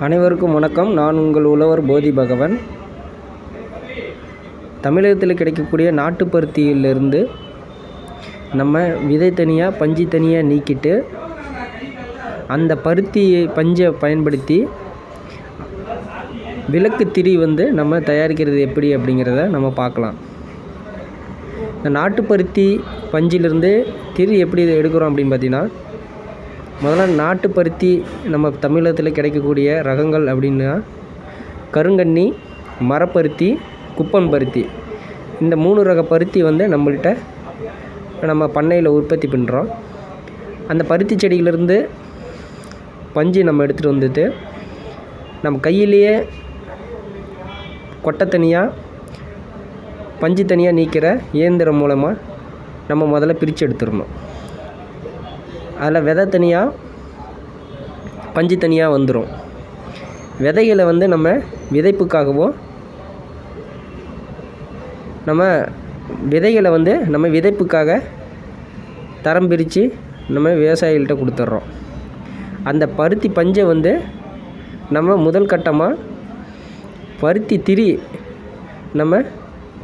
அனைவருக்கும் வணக்கம். நான் உங்கள் உழவர் போதி பகவன். தமிழகத்தில் கிடைக்கக்கூடிய நாட்டு பருத்தியிலிருந்து நம்ம விதை தனியாக பஞ்சு தனியாக நீக்கிட்டு அந்த பருத்தி பஞ்சை பயன்படுத்தி விளக்கு திரி நம்ம தயாரிக்கிறது எப்படி அப்படிங்கிறத நம்ம பார்க்கலாம். இந்த நாட்டு பருத்தி பஞ்சிலிருந்து திரி எப்படி எடுக்கிறோம் அப்படின்னு பார்த்திங்கன்னா, முதல்ல நாட்டு பருத்தி நம்ம தமிழகத்தில் கிடைக்கக்கூடிய ரகங்கள் அப்படின்னா கருங்கன்னி, மரப்பருத்தி, குப்பன் பருத்தி. இந்த 3 ரக பருத்தி நம்மள்கிட்ட நம்ம பண்ணையில் உற்பத்தி பண்ணுறோம். அந்த பருத்தி செடியிலிருந்து பஞ்சு நம்ம எடுத்துகிட்டு வந்துட்டு நம்ம கையிலேயே கொட்டை தனியாக பஞ்சு தனியாக நீக்கிற இயந்திரம் மூலமாக நம்ம முதல்ல பிரித்து எடுத்துடணும். அதில் விதை தனியாக பஞ்சு தனியாக வந்துடும். விதைகளை நம்ம விதைப்புக்காகவும் நம்ம விதைகளை நம்ம விதைப்புக்காக தரம் பிரித்து நம்ம விவசாயிகள்கிட்ட கொடுத்துட்றோம். அந்த பருத்தி பஞ்சை நம்ம முதல் கட்டமாக பருத்தி திரி நம்ம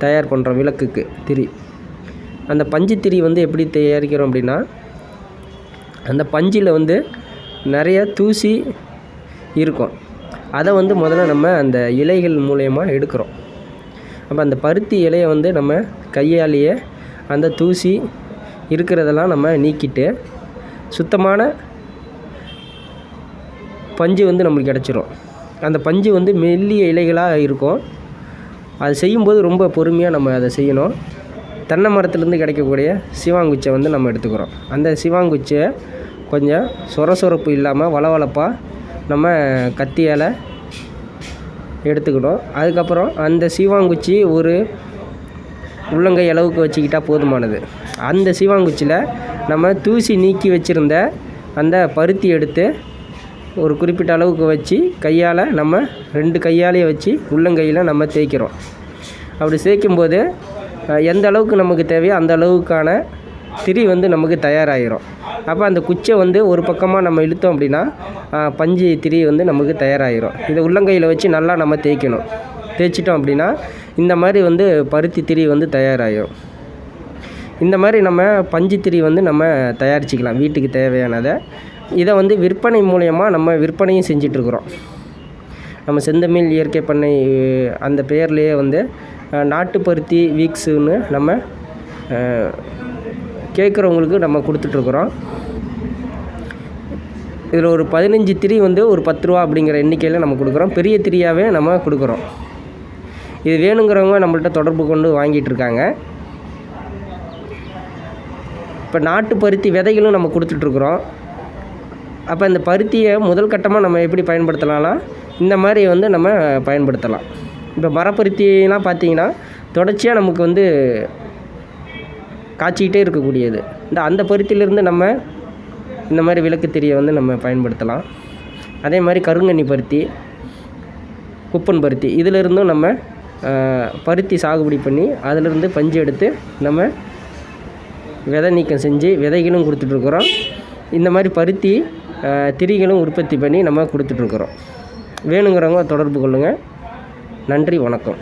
தயார் பண்ணுறோம். விளக்குக்கு திரி, அந்த பஞ்சு திரி எப்படி தயாரிக்கிறோம் அப்படின்னா, அந்த பஞ்சில் நிறைய தூசி இருக்கும். அதை முதல்ல நம்ம அந்த இலைகள் மூலயமா எடுக்கிறோம். அப்போ அந்த பருத்தி இலையை நம்ம கையாலேயே அந்த தூசி இருக்கிறதெல்லாம் நம்ம நீக்கிட்டு சுத்தமான பஞ்சு நம்மளுக்கு கிடச்சிரும். அந்த பஞ்சு மெல்லிய இலைகளாக இருக்கும். அது செய்யும்போது ரொம்ப பொறுமையாக நம்ம அதை செய்யணும். தென்னை மரத்துலேருந்து கிடைக்கக்கூடிய சிவாங்குச்சை நம்ம எடுத்துக்கிறோம். அந்த சிவாங்குச்சியை கொஞ்சம் சொரசொரப்பு இல்லாமல் வளவளப்பாக நம்ம கத்தியால் எடுத்துக்கணும். அதுக்கப்புறம் அந்த சீவாங்குச்சி ஒரு உள்ளங்கை அளவுக்கு வச்சுக்கிட்டால் போதுமானது. அந்த சீவாங்குச்சியில் நம்ம தூசி நீக்கி வச்சுருந்த அந்த பருத்தி எடுத்து ஒரு குறிப்பிட்ட அளவுக்கு வச்சு கையால் நம்ம 2 கையாலேயே வச்சு உள்ளங்கையில் நம்ம தேய்க்கிறோம். அப்படி தேய்க்கும்போது எந்த அளவுக்கு நமக்கு தேவையோ அந்த அளவுக்கான திரி நமக்கு தயாராகிடும். அப்போ அந்த குச்சை ஒரு பக்கமாக நம்ம இழுத்தோம் அப்படின்னா பஞ்சு திரி நமக்கு தயாராகிடும். இதை உள்ளங்கையில் வச்சு நல்லா நம்ம தேய்க்கணும். தேய்ச்சிட்டோம் அப்படின்னா இந்த மாதிரி பருத்தி திரி தயாராகிடும். இந்த மாதிரி நம்ம பஞ்சு திரி நம்ம தயாரிச்சிக்கலாம் வீட்டுக்கு தேவையானதை. இதை விற்பனை மூலயமா நம்ம விற்பனையும் செஞ்சிட்ருக்குறோம். நம்ம செந்தமிழ் இயற்கை பண்ணை அந்த பெயர்லேயே நாட்டு பருத்தி வீக்ஸுன்னு நம்ம கேட்குறவங்களுக்கு நம்ம கொடுத்துட்ருக்குறோம். இதில் ஒரு 15 திரி ஒரு 10 ரூபா அப்படிங்கிற எண்ணிக்கையில் நம்ம கொடுக்குறோம். பெரிய திரியாகவே நம்ம கொடுக்குறோம். இது வேணுங்கிறவங்க நம்மள்ட்ட தொடர்பு கொண்டு வாங்கிட்டு இருக்காங்க. இப்போ நாட்டு பருத்தி விதைகளும் நம்ம கொடுத்துட்ருக்குறோம். அப்போ இந்த பருத்தியை முதல் கட்டமாக நம்ம எப்படி பயன்படுத்தலாம்னா இந்த மாதிரி நம்ம பயன்படுத்தலாம். இப்போ மரப்பருத்திலாம் பார்த்திங்கன்னா தொடர்ச்சியாக நமக்கு காய்ச்சிக்கிட்டே இருக்கக்கூடியது. அந்த பருத்தியிலேருந்து நம்ம இந்த மாதிரி விளக்கு திரியை நம்ம பயன்படுத்தலாம். அதே மாதிரி கருங்கன்னி பருத்தி, குப்பன் பருத்தி இதிலிருந்தும் நம்ம பருத்தி சாகுபடி பண்ணி அதிலிருந்து பஞ்சு எடுத்து நம்ம விதை நீக்கம் செஞ்சு விதைகளும் கொடுத்துட்ருக்குறோம். இந்த மாதிரி பருத்தி திரிகளும் உற்பத்தி பண்ணி நம்ம கொடுத்துட்ருக்குறோம். வேணுங்கிறவங்க தொடர்பு கொள்ளுங்கள். நன்றி, வணக்கம்.